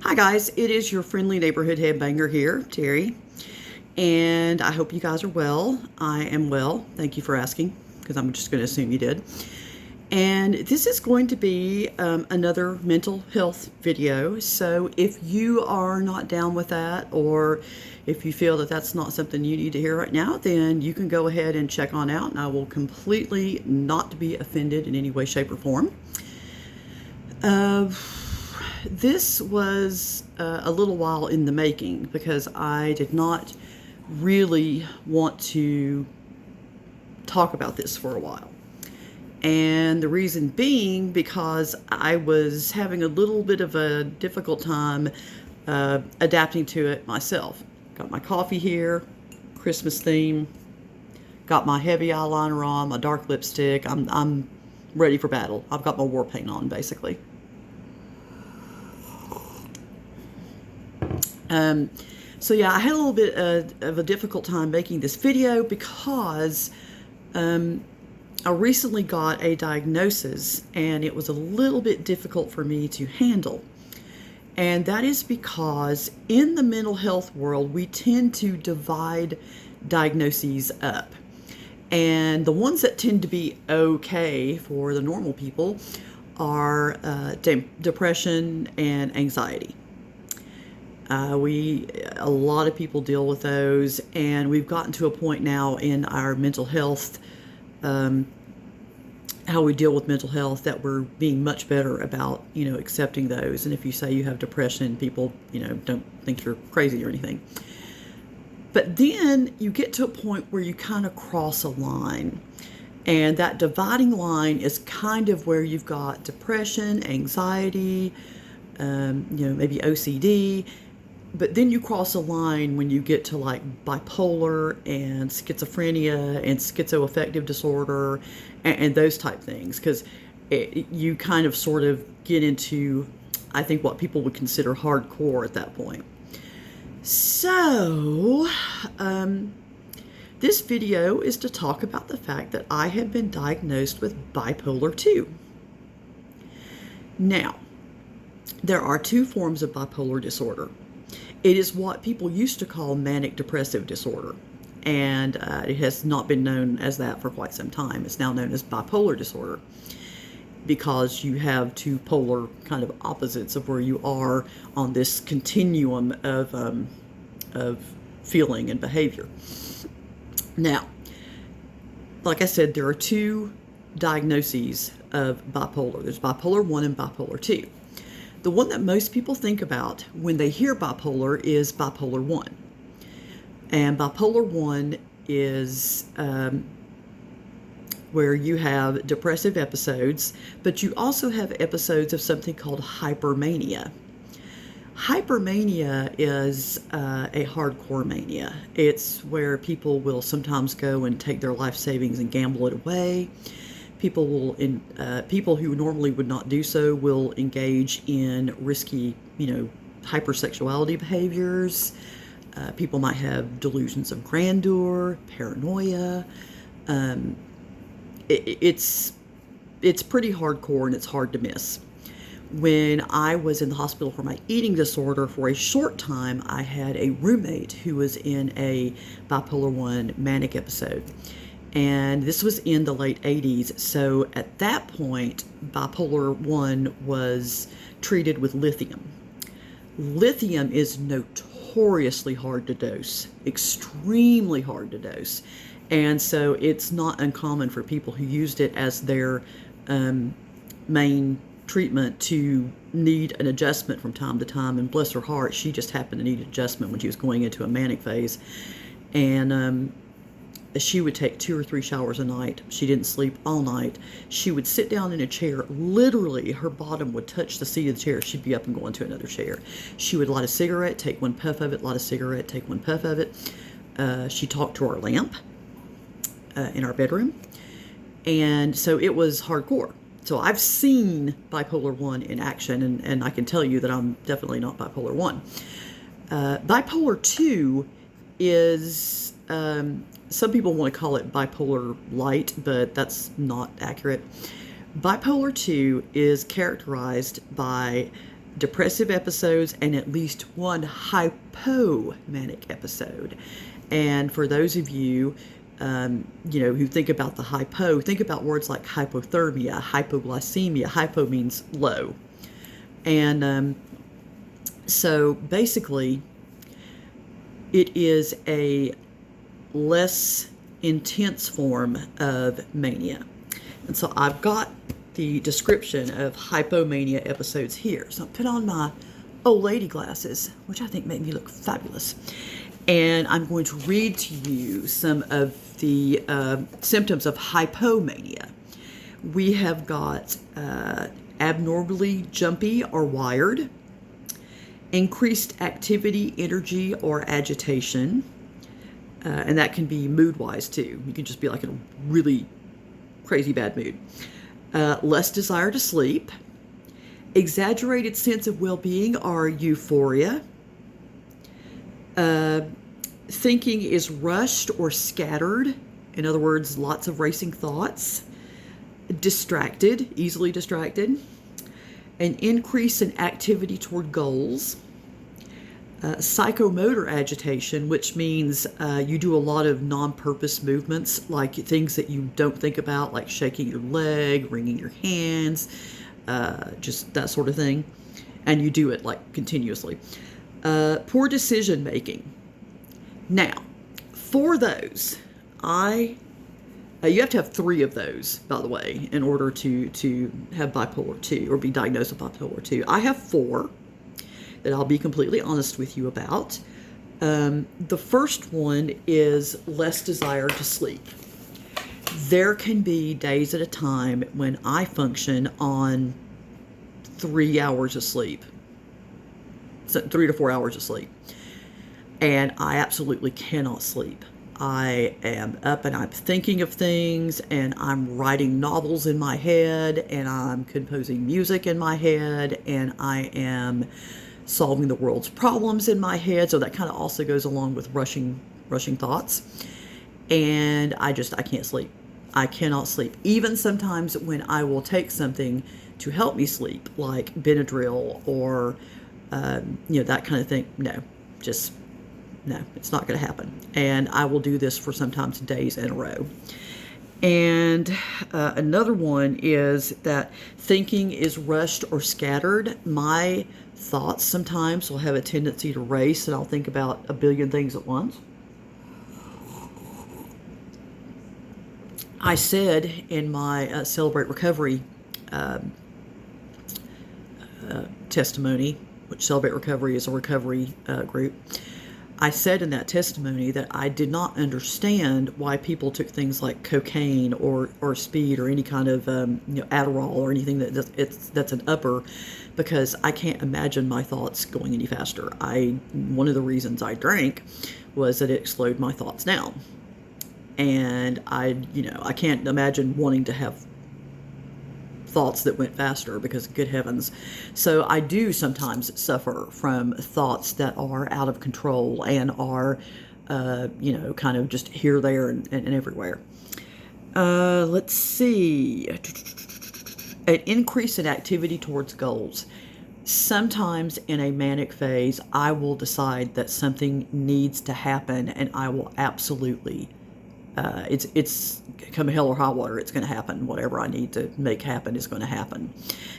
Hi guys, it is your friendly neighborhood headbanger here, Terry, and I hope you guys are well. I am well, thank you for asking, because I'm just going to assume you did. And this is going to be another mental health video, so if you are not down with that, or if you feel that that's not something you need to hear right now, then you can go ahead and check on out, and I will completely not be offended in any way, shape, or form. This was a little while in the making because I did not really want to talk about this for a while. And the reason being because I was having a little bit of a difficult time adapting to it myself. Got my coffee here, Christmas theme, got my heavy eyeliner on, my dark lipstick. I'm ready for battle. I've got my war paint on, basically. So yeah, I had a little bit of a difficult time making this video because I recently got a diagnosis and it was a little bit difficult for me to handle. And that is because in the mental health world, we tend to divide diagnoses up. And the ones that tend to be okay for the normal people are depression and anxiety. A lot of people deal with those, and we've gotten to a point now in our mental health, how we deal with mental health, that we're being much better about, accepting those. And if you say you have depression, people, don't think you're crazy or anything. But then you get to a point where you kind of cross a line. And that dividing line is kind of where you've got depression, anxiety, maybe OCD. But then you cross a line when you get to like bipolar and schizophrenia and schizoaffective disorder and those type things, because you kind of sort of get into, I think, what people would consider hardcore at that point. So this video is to talk about the fact that I have been diagnosed with bipolar 2. Now, there are two forms of bipolar disorder. It is what people used to call manic depressive disorder, and it has not been known as that for quite some time. It's now known as bipolar disorder because you have two polar kind of opposites of where you are on this continuum of feeling and behavior. Now, like I said, there are two diagnoses of bipolar. There's bipolar 1 and bipolar 2. The one that most people think about when they hear bipolar is bipolar 1. And bipolar 1 is where you have depressive episodes, but you also have episodes of something called hypermania. Hypermania is a hardcore mania. It's where people will sometimes go and take their life savings and gamble it away. People who normally would not do so will engage in risky, hypersexuality behaviors. People might have delusions of grandeur, paranoia. It's pretty hardcore and it's hard to miss. When I was in the hospital for my eating disorder for a short time, I had a roommate who was in a bipolar 1 manic episode. And this was in the late 80s. So at that point, bipolar 1 was treated with lithium. Lithium is notoriously hard to dose, extremely hard to dose. And so it's not uncommon for people who used it as their main treatment to need an adjustment from time to time. And bless her heart, she just happened to need adjustment when she was going into a manic phase. And she would take 2 or 3 showers a night. She didn't sleep all night. She would sit down in a chair. Literally, her bottom would touch the seat of the chair. She'd be up and go into another chair. She would light a cigarette, take one puff of it, light a cigarette, take one puff of it. She talked to our lamp in our bedroom. And so it was hardcore. So I've seen bipolar 1 in action, and I can tell you that I'm definitely not bipolar 1. Bipolar 2 is... some people want to call it bipolar light, but that's not accurate. Bipolar 2 is characterized by depressive episodes and at least one hypomanic episode. And for those of you, who think about the hypo, think about words like hypothermia, hypoglycemia. Hypo means low. And so basically, it is a less intense form of mania. And so I've got the description of hypomania episodes here. So I put on my old lady glasses, which I think make me look fabulous. And I'm going to read to you some of the symptoms of hypomania. We have got abnormally jumpy or wired, increased activity, energy, or agitation. And that can be mood-wise, too. You can just be like in a really crazy bad mood. Less desire to sleep. Exaggerated sense of well-being or euphoria. Thinking is rushed or scattered. In other words, lots of racing thoughts. Distracted, easily distracted. An increase in activity toward goals. Psychomotor agitation, which means you do a lot of non-purpose movements, like things that you don't think about, like shaking your leg, wringing your hands, just that sort of thing. And you do it like continuously. Poor decision making. Now, for those, you have to have 3 of those, by the way, in order to have bipolar 2 or be diagnosed with bipolar 2. I have 4 that I'll be completely honest with you about. The first one is less desire to sleep. There can be days at a time when I function on 3 hours of sleep, so 3 to 4 hours of sleep, and I absolutely cannot sleep. I am up and I'm thinking of things, and I'm writing novels in my head, and I'm composing music in my head, and I am solving the world's problems in my head. So that kind of also goes along with rushing thoughts. And I can't sleep. I cannot sleep. Even sometimes when I will take something to help me sleep, like Benadryl or, that kind of thing. No, it's not going to happen. And I will do this for sometimes days in a row. And another one is that thinking is rushed or scattered. My thoughts sometimes will have a tendency to race, and I'll think about a billion things at once. I said in my Celebrate Recovery testimony, which Celebrate Recovery is a recovery group, I said in that testimony that I did not understand why people took things like cocaine or speed or any kind of Adderall or anything that's an upper, because I can't imagine my thoughts going any faster. One of the reasons I drank was that it slowed my thoughts down, and I can't imagine wanting to have thoughts that went faster, because good heavens. So I do sometimes suffer from thoughts that are out of control and are kind of just here, there, and everywhere. Let's see. An increase in activity towards goals. Sometimes in a manic phase, I will decide that something needs to happen, and I will absolutely it's come hell or high water, it's going to happen. Whatever I need to make happen is going to happen.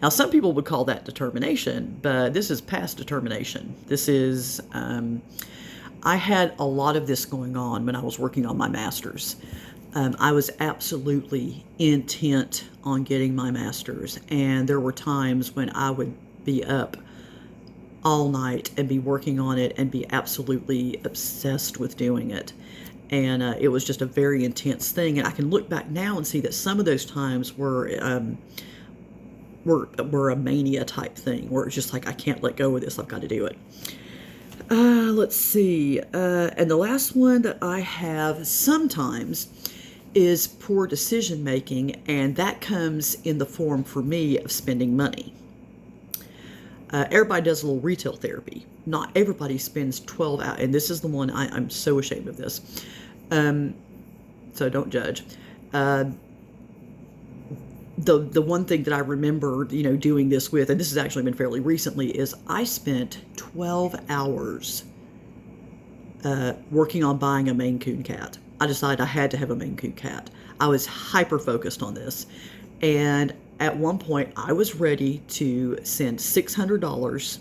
Now, some people would call that determination, but this is past determination. This is, I had a lot of this going on when I was working on my master's. I was absolutely intent on getting my master's, and there were times when I would be up all night and be working on it and be absolutely obsessed with doing it. And it was just a very intense thing. And I can look back now and see that some of those times were a mania type thing, where it's just like, I can't let go of this. I've got to do it. Let's see. And the last one that I have sometimes is poor decision making, and that comes in the form for me of spending money. Everybody does a little retail therapy. Not everybody spends 12 hours, and this is the one I'm so ashamed of this. So don't judge. the one thing that I remember, doing this with, and this has actually been fairly recently, is I spent 12 hours working on buying a Maine Coon cat. I decided I had to have a Maine Coon cat. I was hyper focused on this. And at one point, I was ready to send $600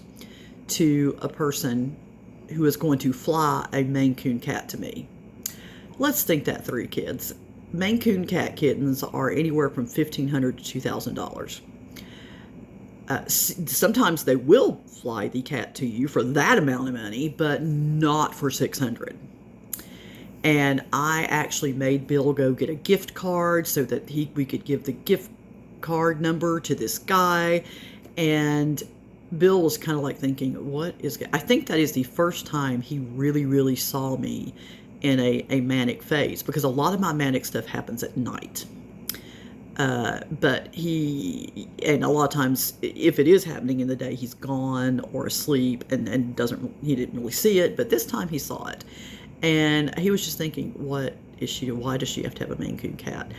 to a person who was going to fly a Maine Coon cat to me. Let's think that through, kids. Maine Coon cat kittens are anywhere from $1,500 to $2,000. Sometimes they will fly the cat to you for that amount of money, but not for $600. And I actually made Bill go get a gift card so that we could give the gift card number to this guy. And Bill was kind of like thinking, I think that is the first time he really, really saw me in a manic phase, because a lot of my manic stuff happens at night. But and a lot of times, if it is happening in the day, he's gone or asleep and he didn't really see it. But this time he saw it. And he was just thinking, why does she have to have a Maine Coon cat?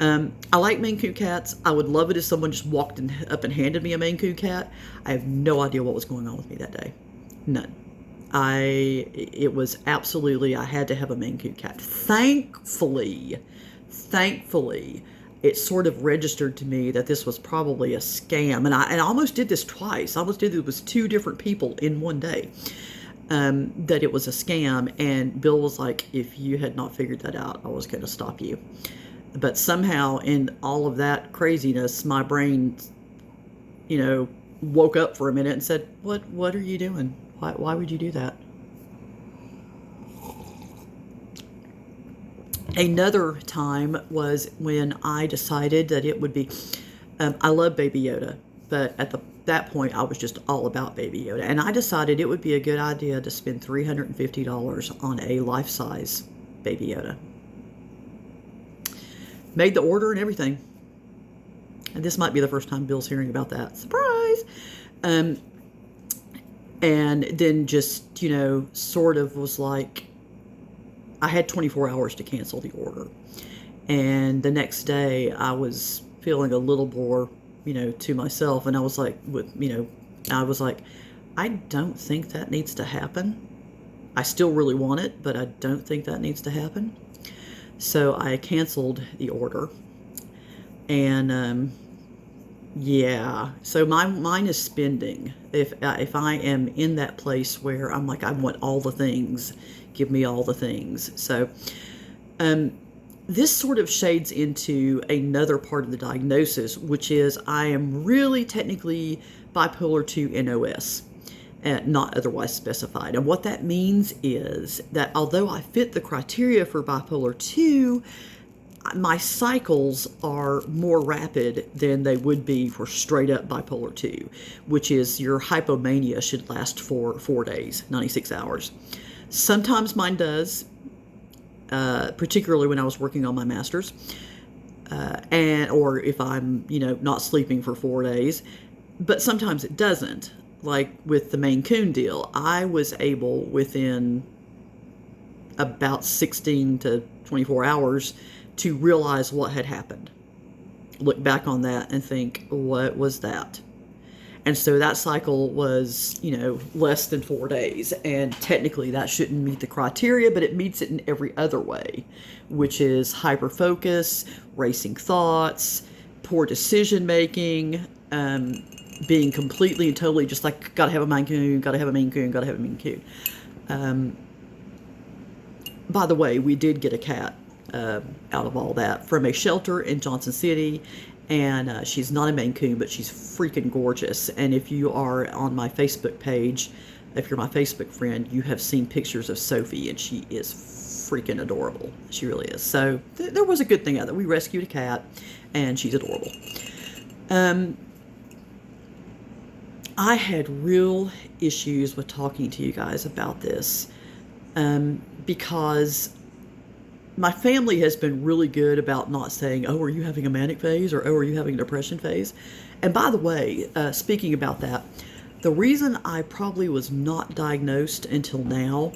I like Maine Coon cats. I would love it if someone just walked up and handed me a Maine Coon cat. I have no idea what was going on with me that day. None. It was absolutely, I had to have a Maine Coon cat. Thankfully, it sort of registered to me that this was probably a scam. And I almost did this twice. I almost did it with 2 different people in one day. That it was a scam. And Bill was like, if you had not figured that out, I was going to stop you. But somehow in all of that craziness, my brain, woke up for a minute and said, what are you doing? Why would you do that? Another time was when I decided that it would be, I love Baby Yoda, but at that point I was just all about Baby Yoda. And I decided it would be a good idea to spend $350 on a life-size Baby Yoda. Made the order and everything. And this might be the first time Bill's hearing about that. Surprise! And then just, sort of was like, I had 24 hours to cancel the order. And the next day I was feeling a little more, to myself. And I was like, I don't think that needs to happen. I still really want it, but I don't think that needs to happen. So I canceled the order. And, so mine is spending. If I am in that place where I'm like, I want all the things, give me all the things. So this sort of shades into another part of the diagnosis, which is I am really technically bipolar 2 NOS, not otherwise specified. And what that means is that although I fit the criteria for bipolar 2, my cycles are more rapid than they would be for straight up bipolar 2, which is your hypomania should last for 4 days, 96 hours. Sometimes mine does, particularly when I was working on my master's, or if I'm, not sleeping for 4 days, but sometimes it doesn't. Like with the Maine Coon deal, I was able within about 16 to 24 hours to realize what had happened. Look back on that and think, what was that? And so that cycle was, less than 4 days. And technically that shouldn't meet the criteria, but it meets it in every other way, which is hyperfocus, racing thoughts, poor decision making, being completely and totally just like, gotta have a Maine Coon, gotta have a Maine Coon, gotta have a Maine Coon. By the way, we did get a cat out of all that from a shelter in Johnson City, and she's not a Maine Coon, but she's freaking gorgeous. And if you are on my Facebook page, if you're my Facebook friend, you have seen pictures of Sophie, and she is freaking adorable. She really is. So there was a good thing out of it. We rescued a cat, and she's adorable. I had real issues with talking to you guys about this because my family has been really good about not saying, oh, are you having a manic phase, or oh, are you having a depression phase? And by the way, speaking about that, the reason I probably was not diagnosed until now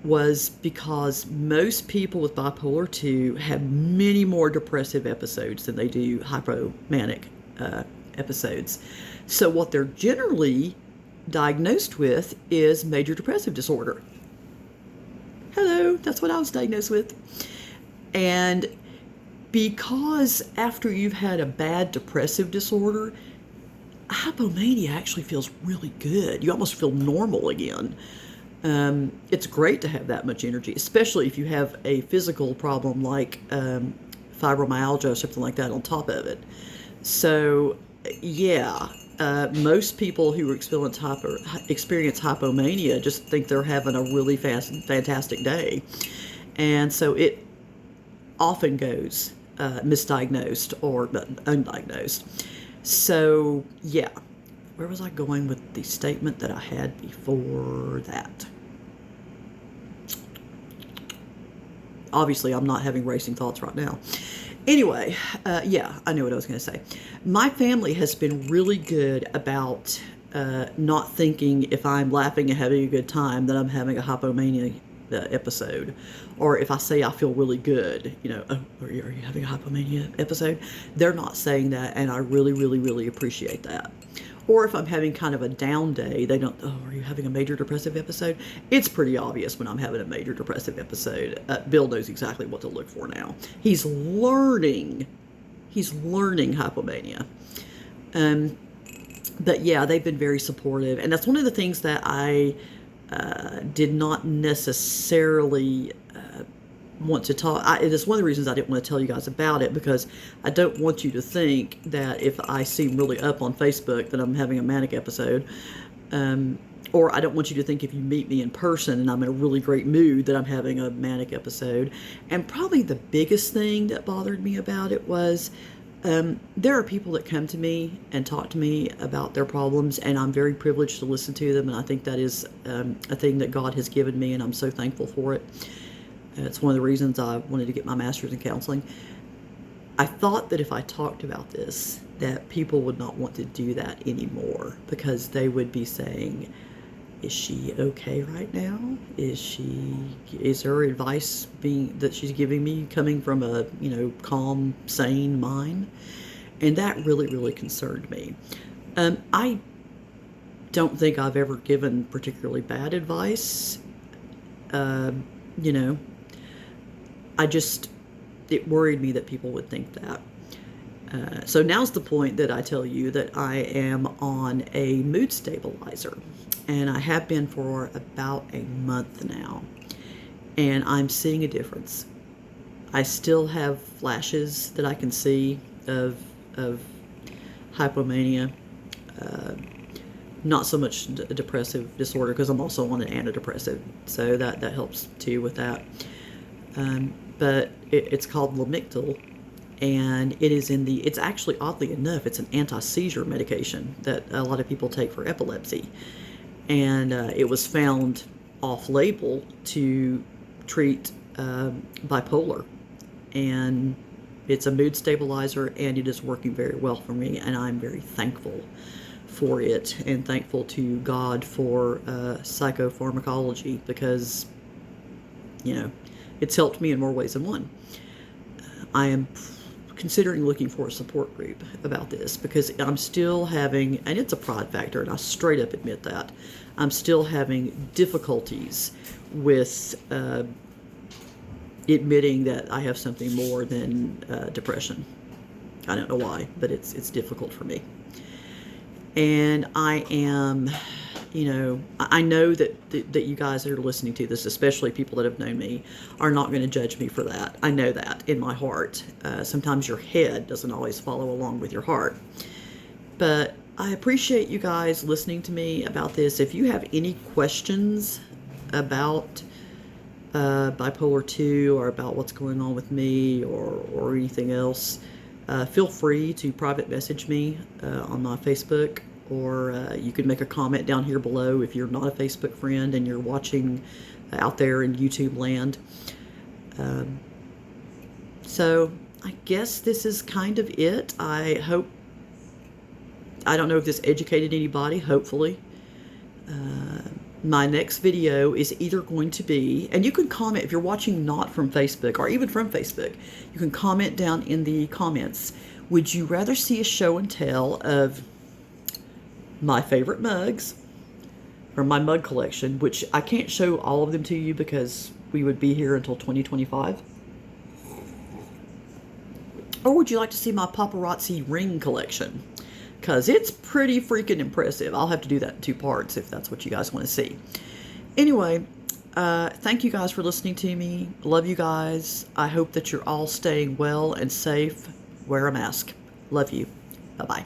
was because most people with bipolar 2 have many more depressive episodes than they do hypomanic episodes. So what they're generally diagnosed with is major depressive disorder. Hello, that's what I was diagnosed with. And because after you've had a bad depressive disorder, hypomania actually feels really good. You almost feel normal again. It's great to have that much energy, especially if you have a physical problem like fibromyalgia or something like that on top of it. So, yeah, most people who experience hypomania just think they're having a really fantastic day. And so it often goes misdiagnosed or undiagnosed. So, yeah. Where was I going with the statement that I had before that? Obviously, I'm not having racing thoughts right now. Anyway, yeah, I knew what I was going to say. My family has been really good about not thinking if I'm laughing and having a good time that I'm having a hypomania episode. Or if I say I feel really good, oh, are you having a hypomania episode? They're not saying that, and I really, really, really appreciate that. Or if I'm having kind of a down day, they don't, oh, are you having a major depressive episode? It's pretty obvious when I'm having a major depressive episode. Bill knows exactly what to look for now. He's learning hypomania. But yeah, they've been very supportive. And that's one of the things that I did not necessarily want to talk. It is one of the reasons I didn't want to tell you guys about it, because I don't want you to think that if I seem really up on Facebook that I'm having a manic episode, or I don't want you to think if you meet me in person and I'm in a really great mood that I'm having a manic episode. And probably the biggest thing that bothered me about it was there are people that come to me and talk to me about their problems, and I'm very privileged to listen to them, and I think that is a thing that God has given me, and I'm so thankful for it. It's one of the reasons I wanted to get my master's in counseling. I thought that if I talked about this, that people would not want to do that anymore, because they would be saying, is she okay right now? Is her advice that she's giving me coming from a, calm, sane mind? And that really, really concerned me. I don't think I've ever given particularly bad advice. It worried me that people would think that. So now's the point that I tell you that I am on a mood stabilizer, and I have been for about a month now, and I'm seeing a difference. I still have flashes that I can see of hypomania, not so much depressive disorder, because I'm also on an antidepressant, so that helps too with that. But it's called Lamictal, and it's actually, oddly enough, it's an anti-seizure medication that a lot of people take for epilepsy. And it was found off-label to treat bipolar. And it's a mood stabilizer, and it is working very well for me, and I'm very thankful for it, and thankful to God for psychopharmacology, because, it's helped me in more ways than one. I am considering looking for a support group about this, because I'm still having, and it's a pride factor, and I straight up admit that, I'm still having difficulties with admitting that I have something more than depression. I don't know why, but it's difficult for me. And I am, I know that you guys that are listening to this, especially people that have known me, are not going to judge me for that. I know that in my heart. Sometimes your head doesn't always follow along with your heart. But I appreciate you guys listening to me about this. If you have any questions about bipolar 2 or about what's going on with me or anything else, feel free to private message me on my Facebook, or you can make a comment down here below if you're not a Facebook friend and you're watching out there in YouTube land. So I guess this is kind of it. I don't know if this educated anybody, hopefully. My next video is either going to be, and you can comment if you're watching not from Facebook or even from Facebook, you can comment down in the comments. Would you rather see a show and tell of my favorite mugs from my mug collection, which I can't show all of them to you because we would be here until 2025? Or would you like to see my paparazzi ring collection? Because it's pretty freaking impressive. I'll have to do that in 2 parts if that's what you guys want to see. Anyway, thank you guys for listening to me. Love you guys. I hope that you're all staying well and safe. Wear a mask. Love you. Bye-bye.